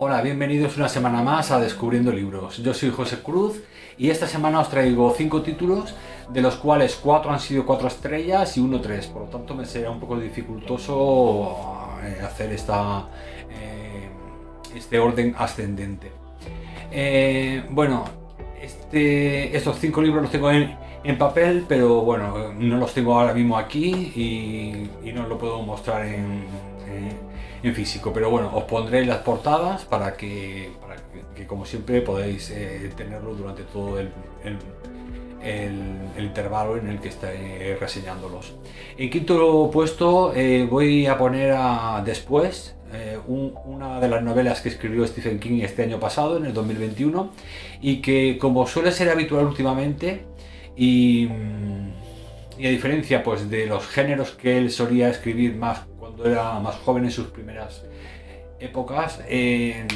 Hola, bienvenidos una semana más a Descubriendo Libros. Yo soy José Cruz y esta semana os traigo 5 títulos, de los cuales 4 han sido 4 estrellas y 1 3. Por lo tanto me será un poco dificultoso hacer este orden ascendente. Estos 5 libros los tengo en papel, pero bueno, no los tengo ahora mismo aquí y no lo puedo mostrar en físico, pero bueno, os pondré las portadas para que como siempre podáis tenerlo durante todo el intervalo en el que estaré reseñándolos. En quinto puesto voy a poner Después, una de las novelas que escribió Stephen King este año pasado, en el 2021, y que, como suele ser habitual últimamente, y a diferencia pues de los géneros que él solía escribir más cuando era más joven, en sus primeras épocas,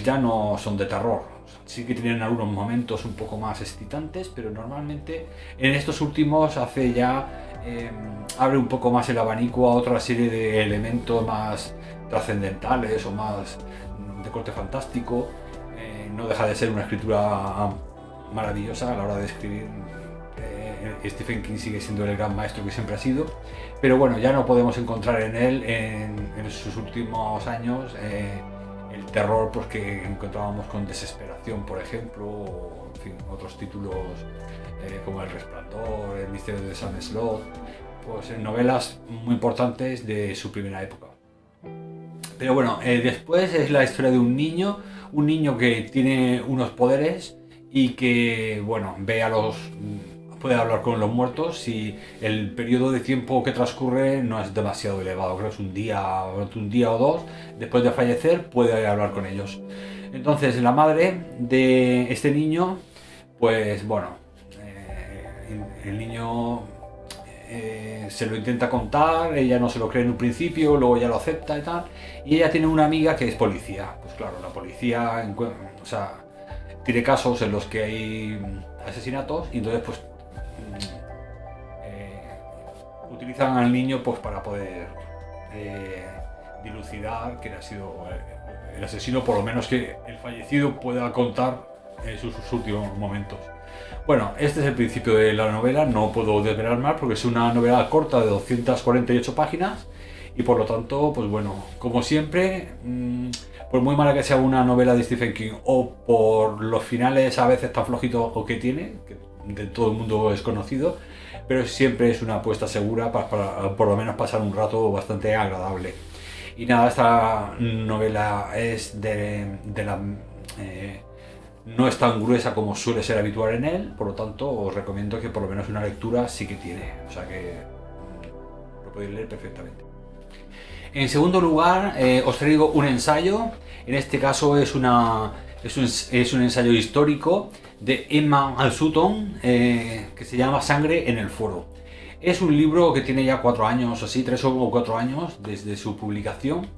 ya no son de terror. Sí que tienen algunos momentos un poco más excitantes, pero normalmente en estos últimos abre un poco más el abanico a otra serie de elementos más trascendentales o más de corte fantástico. No deja de ser una escritura maravillosa a la hora de escribir. Stephen King sigue siendo el gran maestro que siempre ha sido, pero bueno, ya no podemos encontrar en él, en sus últimos años, el terror pues, que encontrábamos con Desesperación, por ejemplo, o en fin, otros títulos como El Resplandor, El Misterio de Sam Slott, pues novelas muy importantes de su primera época. Pero bueno, después es la historia de un niño que tiene unos poderes y que, bueno, puede hablar con los muertos, y el periodo de tiempo que transcurre no es demasiado elevado, creo que es un día o dos después de fallecer puede hablar con ellos. Entonces la madre de este niño, pues bueno, el niño se lo intenta contar, ella no se lo cree en un principio, luego ya lo acepta y tal, y ella tiene una amiga que es policía. Pues claro, la policía tiene casos en los que hay asesinatos, y entonces pues utilizan al niño pues para poder dilucidar quién ha sido el asesino, por lo menos que el fallecido pueda contar sus últimos momentos. Bueno, este es el principio de la novela, no puedo desvelar más porque es una novela corta de 248 páginas y por lo tanto, pues bueno, como siempre, por muy mala que sea una novela de Stephen King o por los finales a veces tan flojitos o que tiene, que de todo el mundo es conocido, pero siempre es una apuesta segura para por lo menos pasar un rato bastante agradable. Y nada, esta novela es no es tan gruesa como suele ser habitual en él, por lo tanto os recomiendo que por lo menos una lectura sí que tiene, o sea que lo podéis leer perfectamente. En segundo lugar, os traigo un ensayo. En este caso es un ensayo histórico de Emma Sutton, que se llama Sangre en el Foro. Es un libro que tiene ya 4 años, o así, 3 o 4 años desde su publicación.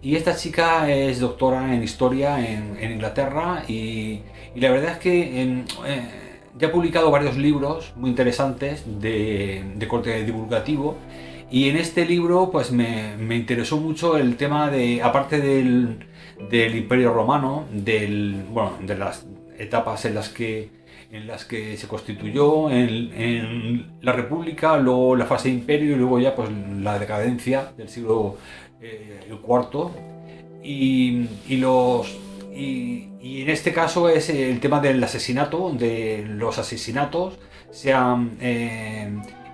Y esta chica es doctora en historia en Inglaterra, y la verdad es que ya ha publicado varios libros muy interesantes de corte divulgativo. Y en este libro pues me interesó mucho el tema de, aparte del Imperio Romano, de las etapas en las que se constituyó en la República, luego la fase de Imperio y luego ya pues la decadencia del siglo IV. Y en este caso es el tema del asesinato, de los asesinatos, sean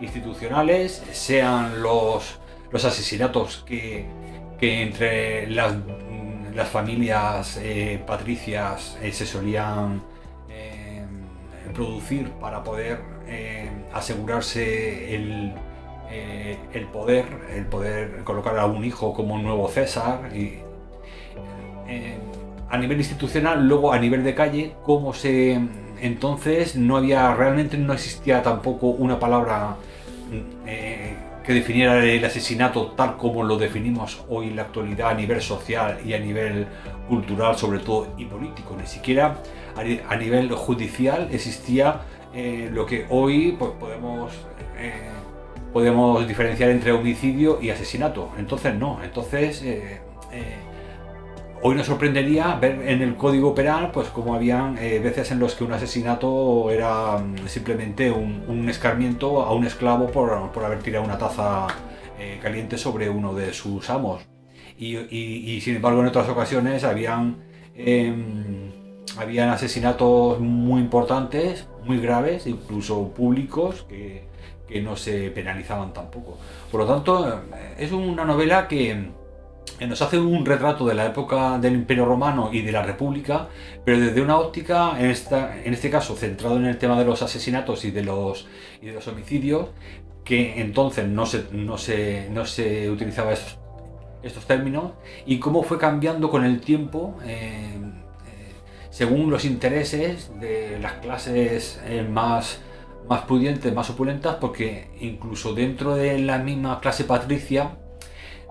institucionales, sean los asesinatos que entre las familias patricias se solían producir para poder asegurarse el poder colocar a un hijo como un nuevo César, a nivel institucional. Luego a nivel de calle, entonces no existía tampoco una palabra que definiera el asesinato tal como lo definimos hoy en la actualidad a nivel social y a nivel cultural sobre todo, y político. Ni siquiera a nivel judicial existía lo que hoy pues, podemos diferenciar entre homicidio y asesinato. Entonces no, hoy nos sorprendería ver en el código penal pues como habían veces en los que un asesinato era simplemente un escarmiento a un esclavo por haber tirado una taza caliente sobre uno de sus amos. Y sin embargo en otras ocasiones habían asesinatos muy importantes, muy graves, incluso públicos, que no se penalizaban tampoco. Por lo tanto, es una novela que nos hace un retrato de la época del Imperio Romano y de la República, pero desde una óptica, en este caso, centrado en el tema de los asesinatos y de los homicidios, que entonces no se utilizaba estos términos, y cómo fue cambiando con el tiempo según los intereses de las clases más pudientes, más opulentas, porque incluso dentro de la misma clase patricia,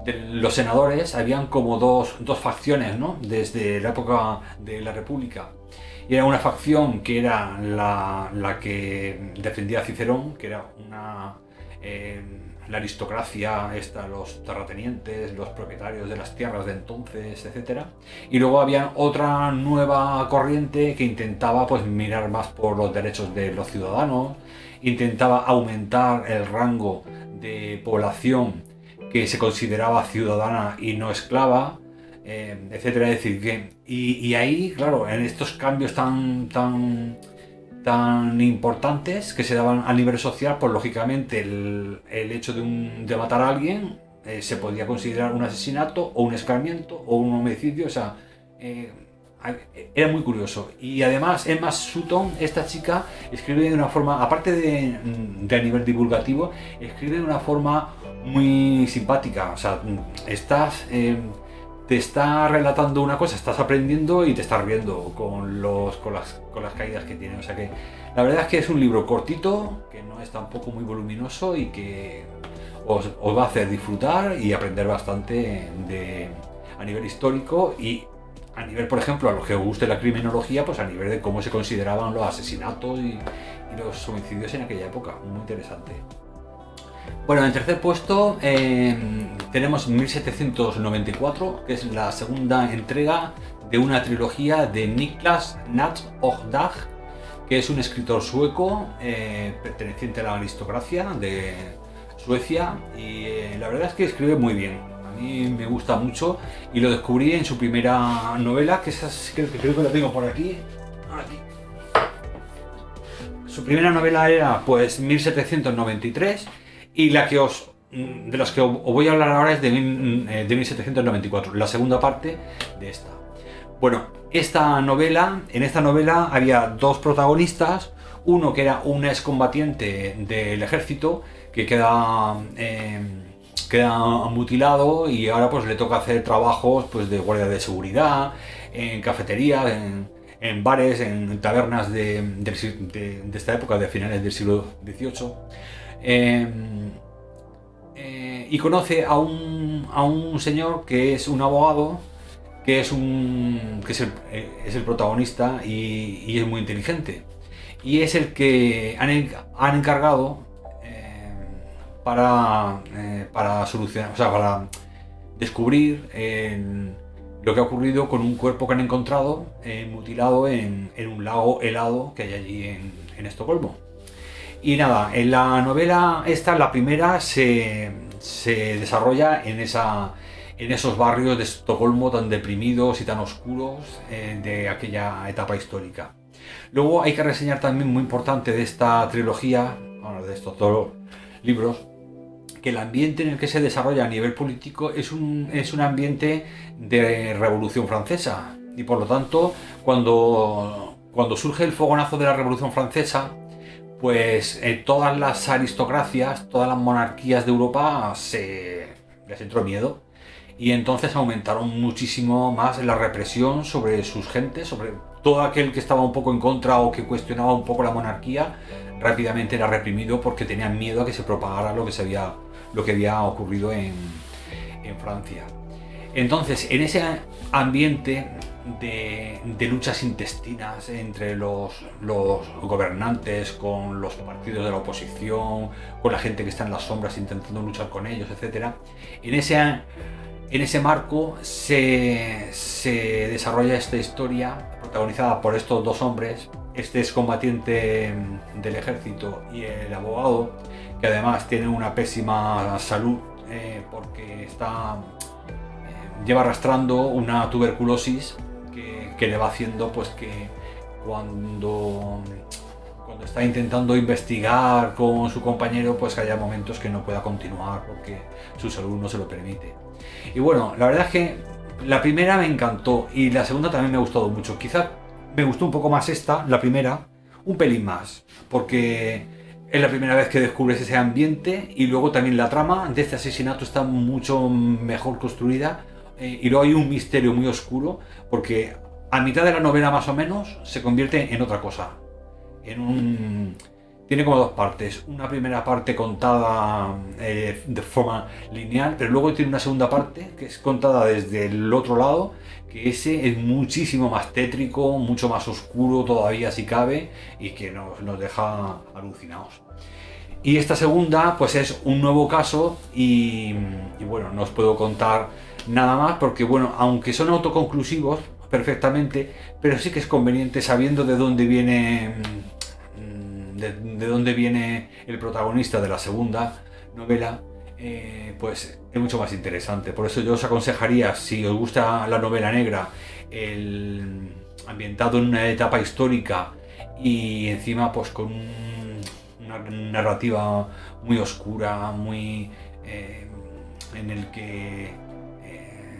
de los senadores, habían como dos facciones, ¿no? Desde la época de la República. Y era una facción que era la que defendía a Cicerón, que era la aristocracia, los terratenientes, los propietarios de las tierras de entonces, etc. Y luego había otra nueva corriente que intentaba pues mirar más por los derechos de los ciudadanos, intentaba aumentar el rango de población que se consideraba ciudadana y no esclava, etcétera. Es decir, y ahí, claro, en estos cambios tan importantes que se daban a nivel social, pues lógicamente el hecho de matar a alguien se podía considerar un asesinato o un escarmiento o un homicidio. O sea, era muy curioso. Y además Emma Sutton, esta chica, escribe de una forma, aparte de a nivel divulgativo, escribe de una forma muy simpática. O sea, te está relatando una cosa, estás aprendiendo y te estás riendo con las caídas que tiene. O sea que la verdad es que es un libro cortito, que no es tampoco muy voluminoso y que os va a hacer disfrutar y aprender bastante a nivel histórico, y a nivel, por ejemplo, a los que os guste la criminología, pues a nivel de cómo se consideraban los asesinatos y los homicidios en aquella época. Muy interesante. Bueno, en tercer puesto tenemos 1794, que es la segunda entrega de una trilogía de Niklas Natt och Dag, que es un escritor sueco perteneciente a la aristocracia de Suecia, y la verdad es que escribe muy bien. A mí me gusta mucho y lo descubrí en su primera novela, que creo que la tengo por aquí. Su primera novela era pues 1793, y de las que os voy a hablar ahora es de 1794, la segunda parte de esta. Bueno, en esta novela había dos protagonistas, uno que era un excombatiente del ejército que queda mutilado, y ahora pues le toca hacer trabajos pues de guardia de seguridad, en cafeterías, en bares, en tabernas de esta época, de finales del siglo XVIII. Y conoce a un señor que es un abogado, que es el protagonista, y es muy inteligente, y es el que han encargado para solucionar, o sea, para descubrir lo que ha ocurrido con un cuerpo que han encontrado mutilado en un lago helado que hay allí en Estocolmo. Y nada, en la novela esta, la primera, se desarrolla en esos barrios de Estocolmo tan deprimidos y tan oscuros de aquella etapa histórica. Luego hay que reseñar también, muy importante de esta trilogía, bueno, de estos dos libros, que el ambiente en el que se desarrolla a nivel político es un ambiente de Revolución Francesa, y por lo tanto cuando surge el fogonazo de la Revolución Francesa, pues todas las aristocracias, todas las monarquías de Europa les entró miedo, y entonces aumentaron muchísimo más la represión sobre sus gentes, sobre todo aquel que estaba un poco en contra o que cuestionaba un poco la monarquía. Rápidamente era reprimido porque tenían miedo a que se propagara lo que había ocurrido en Francia. Entonces, en ese ambiente de luchas intestinas entre los gobernantes, con los partidos de la oposición, con la gente que está en las sombras intentando luchar con ellos, etc. En ese marco se desarrolla esta historia protagonizada por estos dos hombres, este excombatiente del ejército y el abogado, que además tiene una pésima salud porque lleva arrastrando una tuberculosis que le va haciendo pues que cuando está intentando investigar con su compañero, pues haya momentos que no pueda continuar porque su salud no se lo permite. Y bueno, la verdad es que la primera me encantó y la segunda también me ha gustado mucho. Quizás me gustó un poco más la primera, un pelín más, porque es la primera vez que descubres ese ambiente y luego también la trama de este asesinato está mucho mejor construida y luego hay un misterio muy oscuro porque a mitad de la novela más o menos se convierte en otra cosa. Tiene como dos partes. Una primera parte contada de forma lineal, pero luego tiene una segunda parte que es contada desde el otro lado, que ese es muchísimo más tétrico, mucho más oscuro todavía si cabe, y que nos deja alucinados. Y esta segunda pues es un nuevo caso y bueno, no os puedo contar nada más porque bueno, aunque son autoconclusivos perfectamente, pero sí que es conveniente sabiendo de dónde viene de dónde viene el protagonista de la segunda novela, pues es mucho más interesante. Por eso yo os aconsejaría, si os gusta la novela negra, ambientado en una etapa histórica y encima pues con una narrativa muy oscura, muy en el que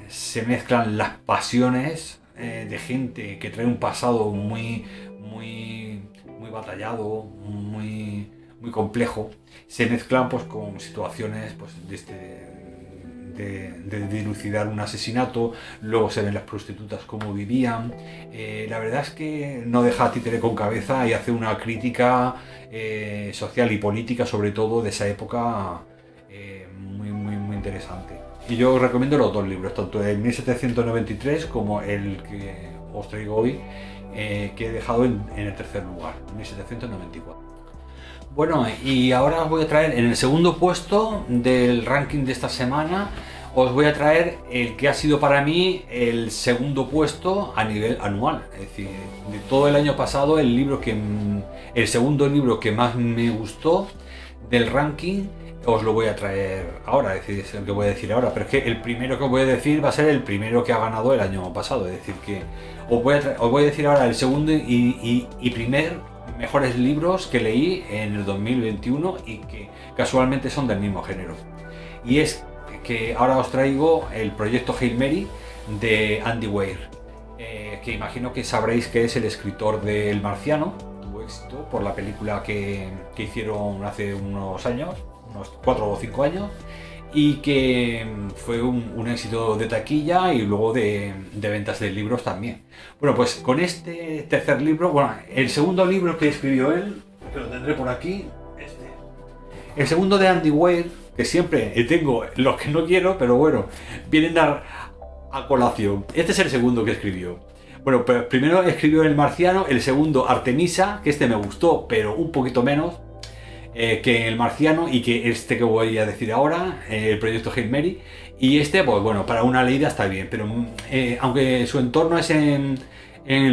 se mezclan las pasiones de gente que trae un pasado muy batallado, muy complejo, se mezclan pues con situaciones pues de dilucidar un asesinato, luego se ven las prostitutas cómo vivían. La verdad es que no deja títere con cabeza y hace una crítica social y política sobre todo de esa época muy interesante. Y yo os recomiendo los dos libros, tanto el 1793 como el que os traigo hoy, que he dejado en el tercer lugar, 1794. Bueno, y ahora os voy a traer en el segundo puesto del ranking de esta semana, os voy a traer el que ha sido para mí el segundo puesto a nivel anual. Es decir, de todo el año pasado, el segundo libro que más me gustó del ranking os lo voy a traer ahora, es decir, es el que voy a decir ahora, pero es que el primero que os voy a decir va a ser el primero que ha ganado el año pasado, es decir, que os voy a decir ahora el segundo y primer mejores libros que leí en el 2021 y que casualmente son del mismo género. Y es que ahora os traigo el proyecto Hail Mary de Andy Weir, que imagino que sabréis que es el escritor de El Marciano, tuvo éxito por la película que hicieron hace unos años, unos 4 o 5 años, y que fue un éxito de taquilla y luego de ventas de libros también. Bueno, pues con este tercer libro, bueno, el segundo libro que escribió él, que lo tendré por aquí, el segundo de Andy Weir, que siempre tengo los que no quiero, pero bueno, vienen a colación. Este es el segundo que escribió. Bueno, pues primero escribió El Marciano, el segundo Artemisa, que este me gustó, pero un poquito menos que El Marciano y que este que voy a decir ahora, el proyecto Hail Mary. Y este, pues bueno, para una leída está bien, pero aunque su entorno es en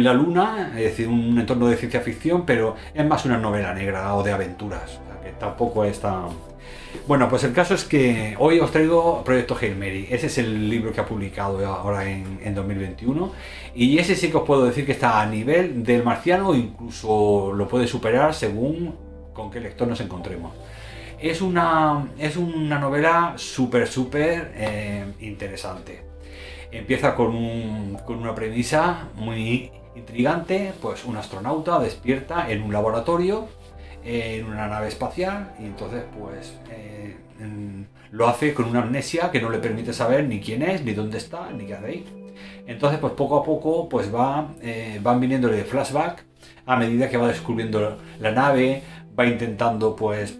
la luna, es decir, un entorno de ciencia ficción, pero es más una novela negra o de aventuras, o sea, que tampoco es tan... Bueno, pues el caso es que hoy os traigo Proyecto Hail Mary. Ese es el libro que ha publicado ahora en 2021 y ese sí que os puedo decir que está a nivel del Marciano o incluso lo puede superar según con qué lector nos encontremos. Es una novela súper interesante. Empieza con una premisa muy intrigante, pues un astronauta despierta en un laboratorio en una nave espacial y entonces pues lo hace con una amnesia que no le permite saber ni quién es, ni dónde está, ni qué hace ahí. Entonces pues poco a poco pues van viniéndole flashback a medida que va descubriendo la nave, va intentando pues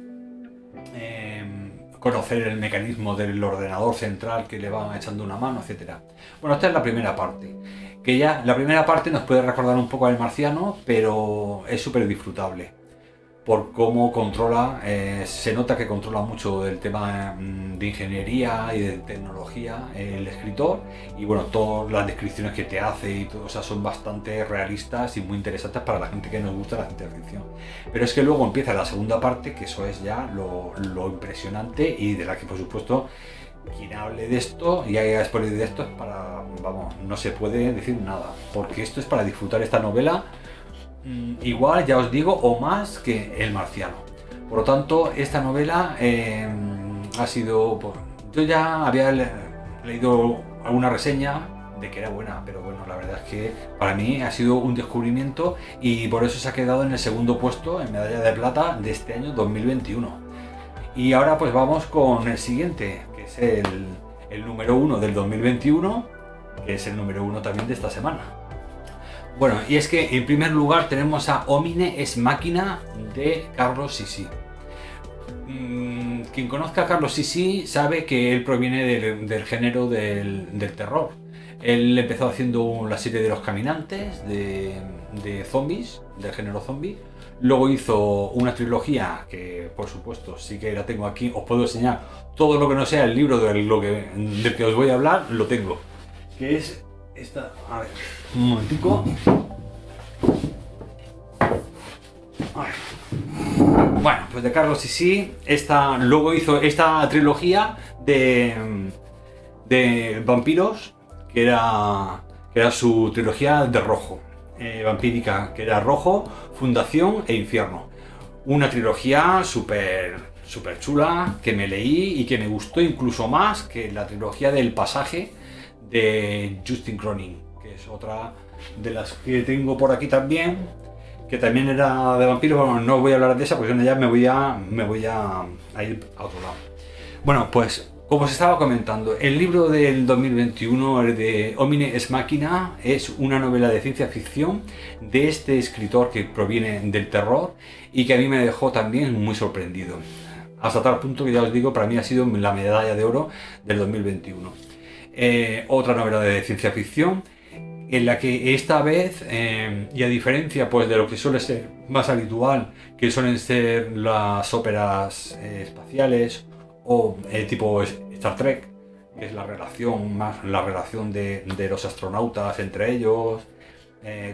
conocer el mecanismo del ordenador central que le va echando una mano, etcétera. Bueno, esta es la primera parte, que ya la primera parte nos puede recordar un poco al Marciano, pero es súper disfrutable. por cómo controla, se nota que controla mucho el tema de ingeniería y de tecnología el escritor, y bueno, todas las descripciones que te hace y todo, o sea, son bastante realistas y muy interesantes para la gente que nos gusta la ciencia ficción. Pero es que luego empieza la segunda parte, que eso es ya lo impresionante, y de la que por supuesto quien hable de esto y haya spoiler de esto es para, vamos, no se puede decir nada, porque esto es para disfrutar esta novela igual, ya os digo, o más que El Marciano. Por lo tanto, esta novela ha sido, pues, yo ya había leído alguna reseña de que era buena, pero bueno, la verdad es que para mí ha sido un descubrimiento, y por eso se ha quedado en el segundo puesto en medalla de plata de este año 2021. Y ahora pues vamos con el siguiente, que es el número 1 del 2021, que es el número 1 también de esta semana. Bueno, y es que en primer lugar tenemos a Homine Ex Machina de Carlos Sisi. Quien conozca a Carlos Sisi sabe que él proviene del género del terror. Él empezó haciendo la serie de Los Caminantes, de zombies, del género zombie. Luego hizo una trilogía que, por supuesto, sí que la tengo aquí. Os puedo enseñar todo lo que no sea el libro del que os voy a hablar, lo tengo. Que es esta... A ver, un momentico. Bueno, pues de Carlos Sisi, luego hizo esta trilogía de vampiros, que era su trilogía de rojo, vampírica, que era Rojo, Fundación e Infierno. Una trilogía súper chula, que me leí y que me gustó incluso más que la trilogía del Pasaje de Justin Cronin, que es otra de las que tengo por aquí también, que también era de vampiros. Bueno, no voy a hablar de esa porque ya me voy a ir a otro lado. Bueno, pues como os estaba comentando, el libro del 2021, el de Homine Ex Machina, es una novela de ciencia ficción de este escritor que proviene del terror y que a mí me dejó también muy sorprendido. Hasta tal punto que ya os digo, para mí ha sido la medalla de oro del 2021. Otra novela de ciencia ficción en la que esta vez, y a diferencia pues de lo que suele ser más habitual, que suelen ser las óperas espaciales o tipo Star Trek, que es la relación de los astronautas entre ellos,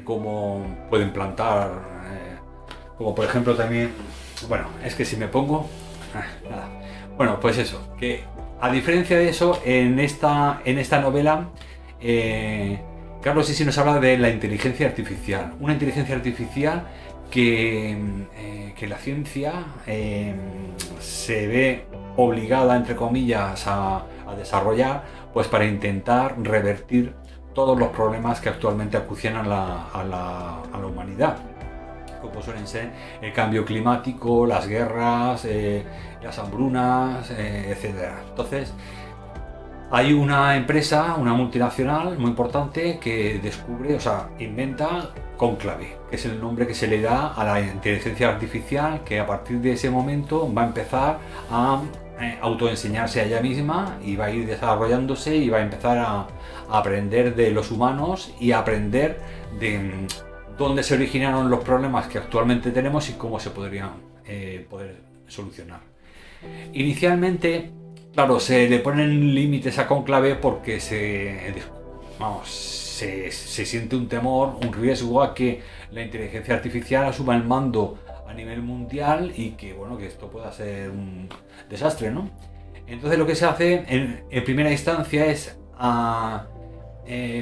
cómo pueden plantar, como por ejemplo también, bueno, es que si me pongo, nada. Bueno, pues eso, que a diferencia de eso, en esta novela, Carlos Sisi nos habla de la inteligencia artificial, una inteligencia artificial que la ciencia se ve obligada, entre comillas, a desarrollar, pues para intentar revertir todos los problemas que actualmente acucian a la humanidad, como suelen ser el cambio climático, las guerras, las hambrunas, etc. Entonces, hay una empresa, una multinacional muy importante que descubre, o sea, inventa Cónclave, que es el nombre que se le da a la inteligencia artificial, que a partir de ese momento va a empezar a autoenseñarse a ella misma y va a ir desarrollándose y va a empezar a aprender de los humanos y a aprender de dónde se originaron los problemas que actualmente tenemos y cómo se podrían poder solucionar. Inicialmente, claro, se le ponen límites a Cónclave porque se siente un temor, un riesgo a que la inteligencia artificial asuma el mando a nivel mundial y que, bueno, que esto pueda ser un desastre, ¿no? Entonces lo que se hace en primera instancia es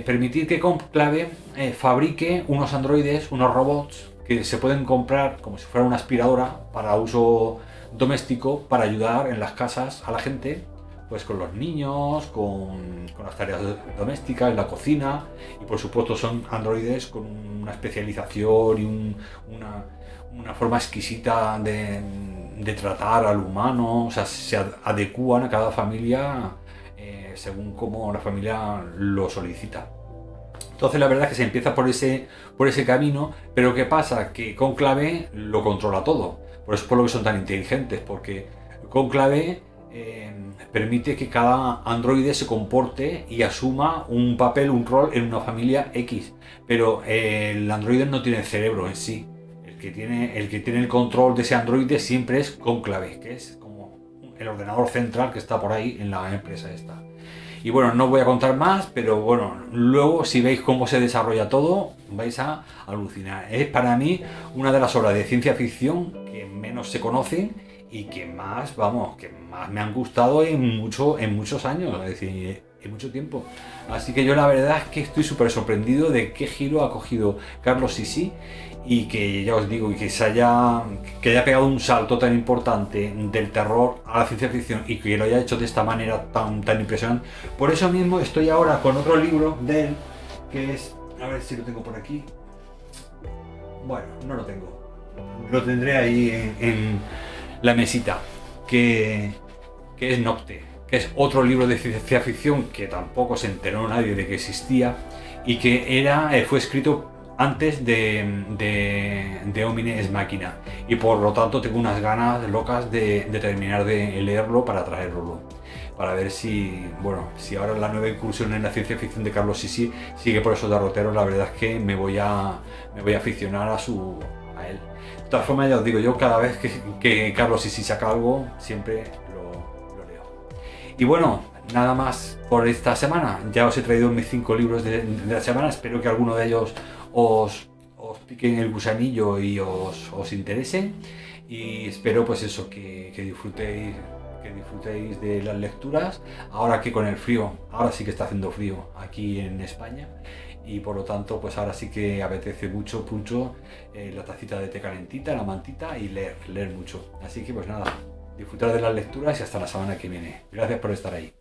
permitir que Cónclave fabrique unos androides, unos robots que se pueden comprar como si fuera una aspiradora para uso doméstico, para ayudar en las casas a la gente, pues con los niños, con las tareas domésticas, en la cocina, y por supuesto son androides con una especialización y una forma exquisita de tratar al humano, o sea, se adecúan a cada familia según como la familia lo solicita. Entonces la verdad es que se empieza por ese camino, pero ¿qué pasa? Que Cónclave lo controla todo. Por eso es por lo que son tan inteligentes, porque Cónclave permite que cada androide se comporte y asuma un papel, un rol en una familia X. Pero el androide no tiene cerebro en sí. el que tiene el control de ese androide siempre es Cónclave, que es como el ordenador central que está por ahí en la empresa esta. Y bueno, no voy a contar más, pero bueno, luego si veis cómo se desarrolla todo, vais a alucinar. Es para mí una de las obras de ciencia ficción que menos se conocen y que más, vamos, que más me han gustado en muchos años, es decir, en mucho tiempo. Así que yo la verdad es que estoy súper sorprendido de qué giro ha cogido Carlos Sisi, y que ya os digo, y que haya pegado un salto tan importante del terror a la ciencia ficción y que lo haya hecho de esta manera tan impresionante. Por eso mismo estoy ahora con otro libro de él, que es, a ver si lo tengo por aquí. Bueno, no lo tengo. Lo tendré ahí en la mesita, que es Nocte, que es otro libro de ciencia ficción que tampoco se enteró nadie de que existía y que fue escrito antes de Homine Ex Machina, y por lo tanto tengo unas ganas locas de terminar de leerlo para traerlo, para ver si ahora la nueva incursión en la ciencia ficción de Carlos Sisi sigue por esos derroteros. La verdad es que me voy a aficionar a él. De todas formas, ya os digo, yo cada vez que Carlos Sisi saca algo, siempre lo leo. Y bueno, nada más por esta semana. Ya os he traído mis 5 libros de la semana. Espero que alguno de ellos os piquen el gusanillo y os interesen. Y espero pues eso, que disfrutéis de las lecturas. Ahora que con el frío, ahora sí que está haciendo frío aquí en España. Y por lo tanto, pues ahora sí que apetece mucho la tacita de té calentita, la mantita y leer mucho. Así que pues nada, disfrutar de las lecturas y hasta la semana que viene. Gracias por estar ahí.